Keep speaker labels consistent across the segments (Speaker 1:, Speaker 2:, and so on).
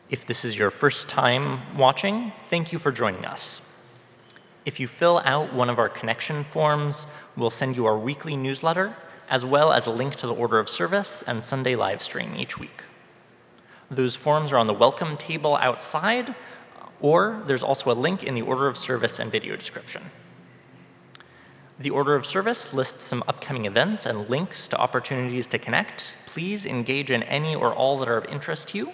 Speaker 1: If this is your first time watching, thank you for joining us. If you fill out one of our connection forms, we'll send you our weekly newsletter, as well as a link to the order of service and Sunday live stream each week. Those forms are on the welcome table outside, or there's also a link in the order of service and video description. The order of service lists some upcoming events and links to opportunities to connect. Please engage in any or all that are of interest to you.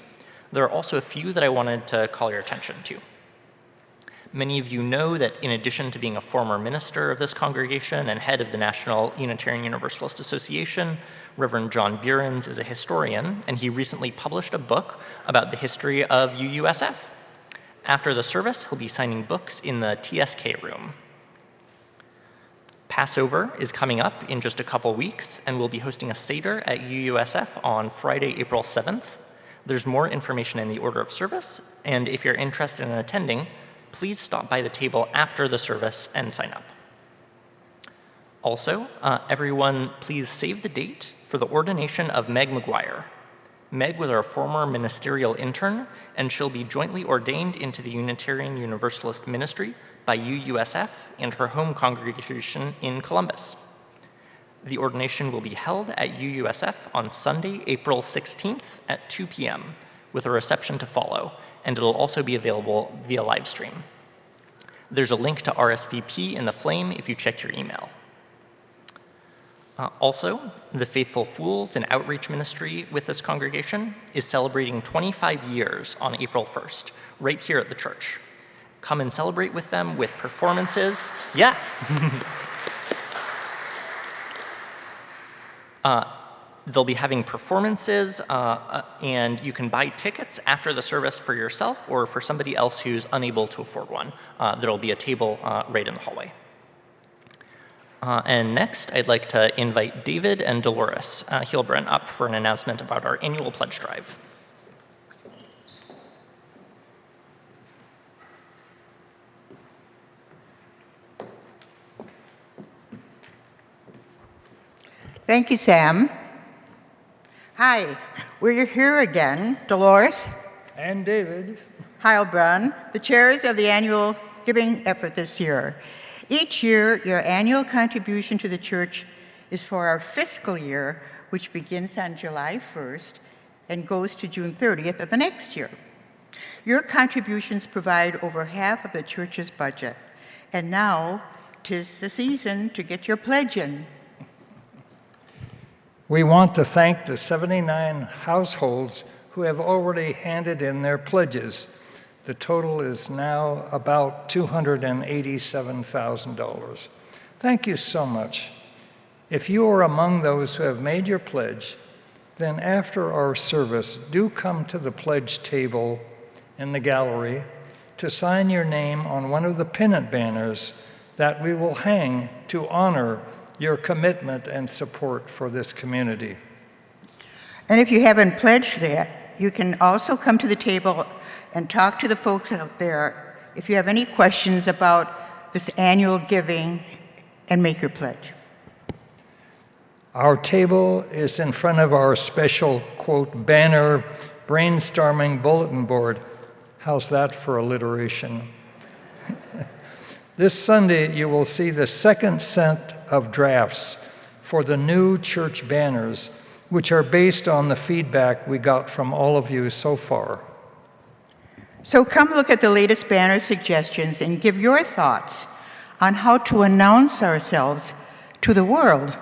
Speaker 1: There are also a few that I wanted to call your attention to. Many of you know that in addition to being a former minister of this congregation and head of the National Unitarian Universalist Association, Reverend John Buehrens is a historian, and he recently published a book about the history of UUSF. After the service, he'll be signing books in the TSK room. Passover is coming up in just a couple weeks, and we'll be hosting a Seder at UUSF on Friday, April 7th. There's more information in the order of service, and if you're interested in attending, please stop by the table after the service and sign up. Also, everyone, please save the date for the ordination of Meg McGuire. Meg was our former ministerial intern, and she'll be jointly ordained into the Unitarian Universalist ministry by UUSF and her home congregation in Columbus. The ordination will be held at UUSF on Sunday, April 16th at 2 p.m., with a reception to follow, and it'll also be available via live stream. There's a link to RSVP in the flame if you check your email. Also, the Faithful Fools, an outreach ministry with this congregation, is celebrating 25 years on April 1st, right here at the church. Come and celebrate with them with performances. Yeah. They'll be having performances, and you can buy tickets after the service for yourself or for somebody else who's unable to afford one. There'll be a table right in the hallway. And next, I'd like to invite David and Dolores Heilbron up for an announcement about our annual pledge drive.
Speaker 2: Thank you, Sam. Hi, we're here again, Dolores
Speaker 3: and David
Speaker 2: Heilbron, the chairs of the annual giving effort this year. Each year, your annual contribution to the church is for our fiscal year, which begins on July 1st and goes to June 30th of the next year. Your contributions provide over half of the church's budget, and now 'tis the season to get your pledge in.
Speaker 3: We want to thank the 79 households who have already handed in their pledges. The total is now about $287,000. Thank you so much. If you are among those who have made your pledge, then after our service, do come to the pledge table in the gallery to sign your name on one of the pennant banners that we will hang to honor your commitment and support for this community.
Speaker 2: And if you haven't pledged yet, you can also come to the table and talk to the folks out there if you have any questions about this annual giving and make your pledge.
Speaker 3: Our table is in front of our special, quote, banner brainstorming bulletin board. How's that for alliteration? This Sunday, you will see the second set of drafts for the new church banners, which are based on the feedback we got from all of you so far.
Speaker 2: So come look at the latest banner suggestions and give your thoughts on how to announce ourselves to the world.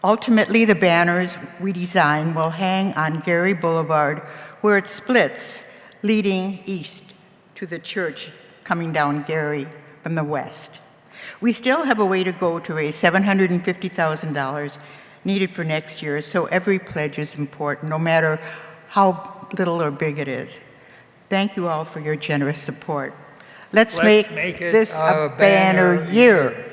Speaker 2: Ultimately, the banners we design will hang on Gary Boulevard, where it splits, leading east to the church coming down Gary from the west. We still have a way to go to raise $750,000 needed for next year, so every pledge is important, no matter how little or big it is. Thank you all for your generous support. Let's make this a banner year.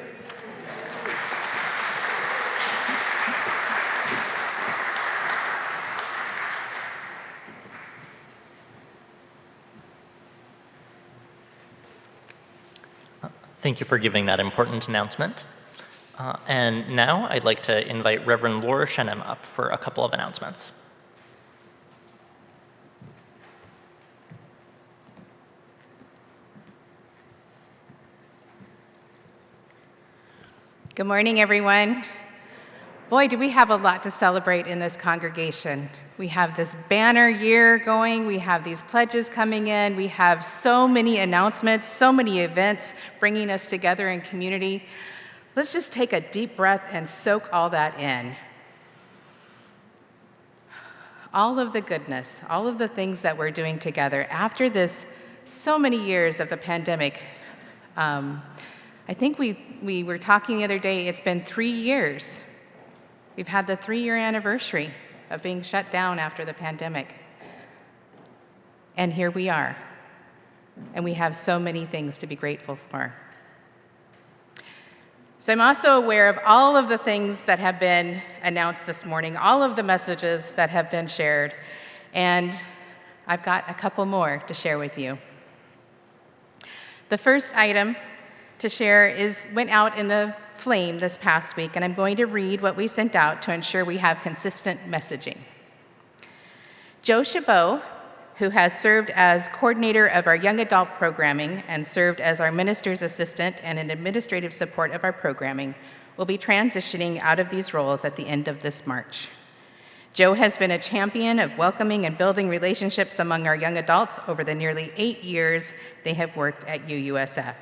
Speaker 1: Thank you for giving that important announcement. And now I'd like to invite Reverend Laura Shennum up for a couple of announcements.
Speaker 4: Good morning, everyone. Boy, do we have a lot to celebrate in this congregation. We have this banner year going, we have these pledges coming in, we have so many announcements, so many events bringing us together in community. Let's just take a deep breath and soak all that in. All of the goodness, all of the things that we're doing together after this so many years of the pandemic. I think we were talking the other day, it's been 3 years. We've had the 3-year anniversary of being shut down after the pandemic. And here we are. And we have so many things to be grateful for. So I'm also aware of all of the things that have been announced this morning, all of the messages that have been shared, and I've got a couple more to share with you. The first item to share went out in the flame this past week, and I'm going to read what we sent out to ensure we have consistent messaging. Joe Chabot, who has served as coordinator of our young adult programming and served as our minister's assistant and an administrative support of our programming, will be transitioning out of these roles at the end of this March. Joe has been a champion of welcoming and building relationships among our young adults over the nearly 8 years they have worked at UUSF,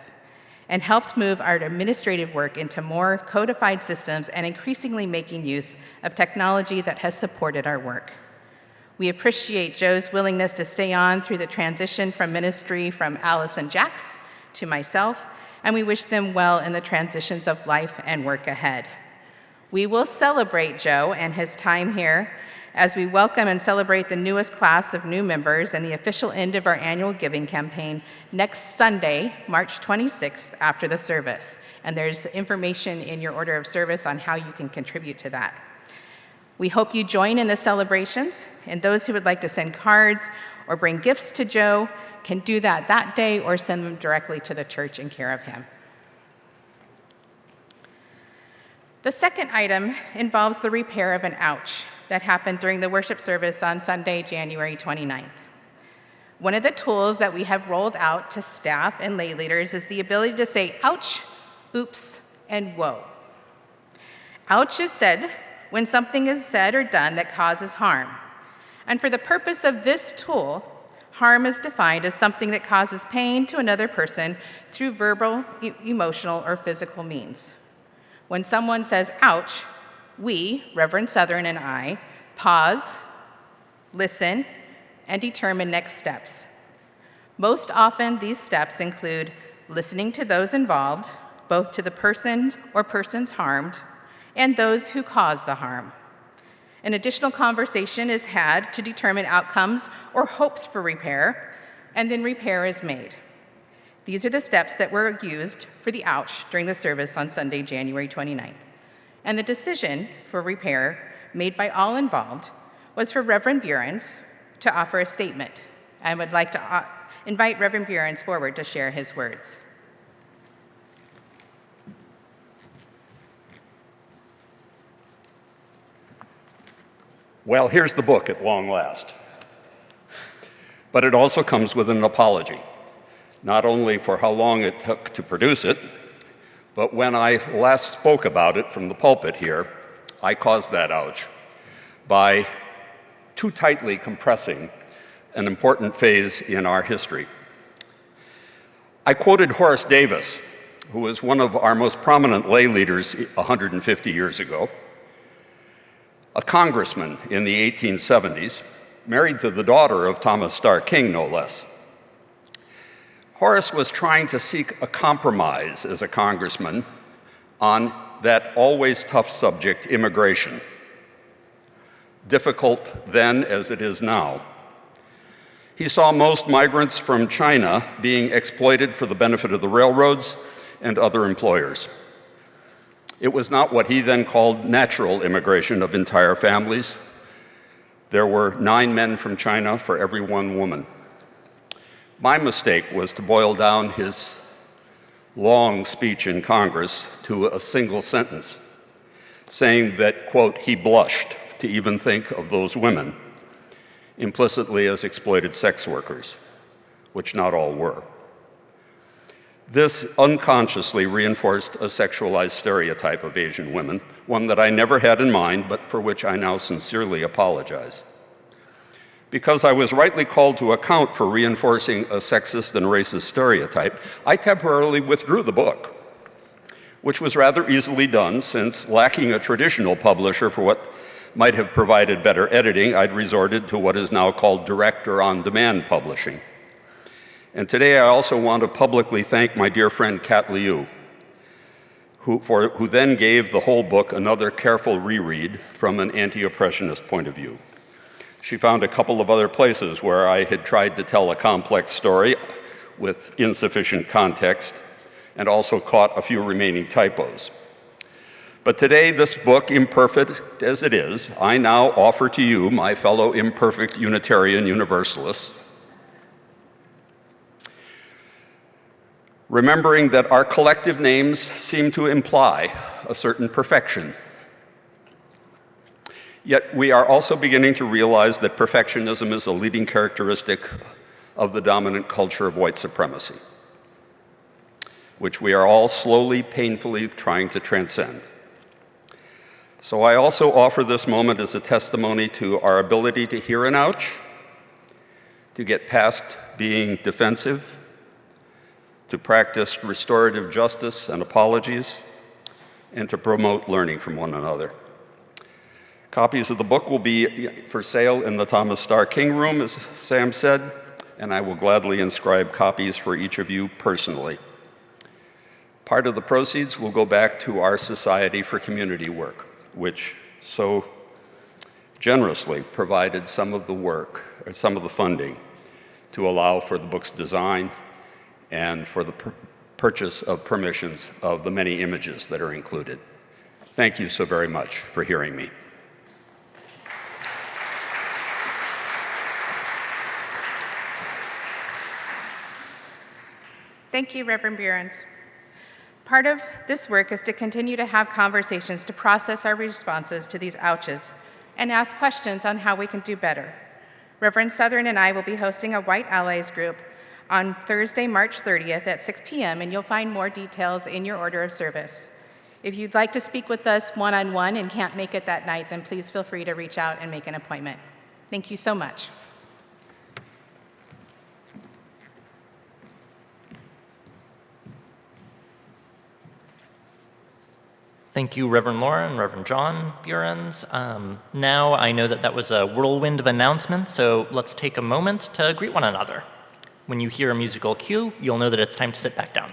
Speaker 4: and helped move our administrative work into more codified systems and increasingly making use of technology that has supported our work. We appreciate Joe's willingness to stay on through the transition from ministry from Alice and Jax to myself, and we wish them well in the transitions of life and work ahead. We will celebrate Joe and his time here as we welcome and celebrate the newest class of new members and the official end of our annual giving campaign next Sunday, March 26th, after the service. And there's information in your order of service on how you can contribute to that. We hope you join in the celebrations, and those who would like to send cards or bring gifts to Joe can do that day or send them directly to the church in care of him. The second item involves the repair of an ouch that happened during the worship service on Sunday, January 29th. One of the tools that we have rolled out to staff and lay leaders is the ability to say ouch, oops, and whoa. Ouch is said when something is said or done that causes harm. And for the purpose of this tool, harm is defined as something that causes pain to another person through verbal, emotional, or physical means. When someone says ouch, we, Reverend Southern and I, pause, listen, and determine next steps. Most often, these steps include listening to those involved, both to the person or persons harmed, and those who cause the harm. An additional conversation is had to determine outcomes or hopes for repair, and then repair is made. These are the steps that were used for the ouch during the service on Sunday, January 29th. And the decision for repair made by all involved was for Reverend Buehrens to offer a statement. I would like to invite Reverend Buehrens forward to share his words.
Speaker 5: Well, here's the book at long last. But it also comes with an apology, not only for how long it took to produce it, but when I last spoke about it from the pulpit here, I caused that ouch by too tightly compressing an important phase in our history. I quoted Horace Davis, who was one of our most prominent lay leaders 150 years ago, a congressman in the 1870s, married to the daughter of Thomas Starr King, no less. Horace was trying to seek a compromise as a congressman on that always tough subject, immigration. Difficult then as it is now. He saw most migrants from China being exploited for the benefit of the railroads and other employers. It was not what he then called natural immigration of entire families. There were 9 men from China for every 1 woman. My mistake was to boil down his long speech in Congress to a single sentence, saying that, quote, he blushed to even think of those women, implicitly as exploited sex workers, which not all were. This unconsciously reinforced a sexualized stereotype of Asian women, one that I never had in mind, but for which I now sincerely apologize. Because I was rightly called to account for reinforcing a sexist and racist stereotype, I temporarily withdrew the book, which was rather easily done since, lacking a traditional publisher for what might have provided better editing, I'd resorted to what is now called direct or on-demand publishing. And today I also want to publicly thank my dear friend Kat Liu, who then gave the whole book another careful reread from an anti-oppressionist point of view. She found a couple of other places where I had tried to tell a complex story with insufficient context, and also caught a few remaining typos. But today, this book, imperfect as it is, I now offer to you, my fellow imperfect Unitarian Universalists, remembering that our collective names seem to imply a certain perfection. Yet we are also beginning to realize that perfectionism is a leading characteristic of the dominant culture of white supremacy, which we are all slowly, painfully trying to transcend. So I also offer this moment as a testimony to our ability to hear an ouch, to get past being defensive, to practice restorative justice and apologies, and to promote learning from one another. Copies of the book will be for sale in the Thomas Starr King Room, as Sam said, and I will gladly inscribe copies for each of you personally. Part of the proceeds will go back to our Society for Community Work, which so generously provided some of the work, or some of the funding, to allow for the book's design and for the purchase of permissions of the many images that are included. Thank you so very much for hearing me.
Speaker 4: Thank you, Reverend Buehrens. Part of this work is to continue to have conversations to process our responses to these ouches and ask questions on how we can do better. Reverend Southern and I will be hosting a White Allies group on Thursday, March 30th at 6 p.m., and you'll find more details in your order of service. If you'd like to speak with us one-on-one and can't make it that night, then please feel free to reach out and make an appointment. Thank you so much.
Speaker 1: Thank you, Reverend Laura and Reverend John Buehrens. Now I know that that was a whirlwind of announcements, so let's take a moment to greet one another. When you hear a musical cue, you'll know that it's time to sit back down.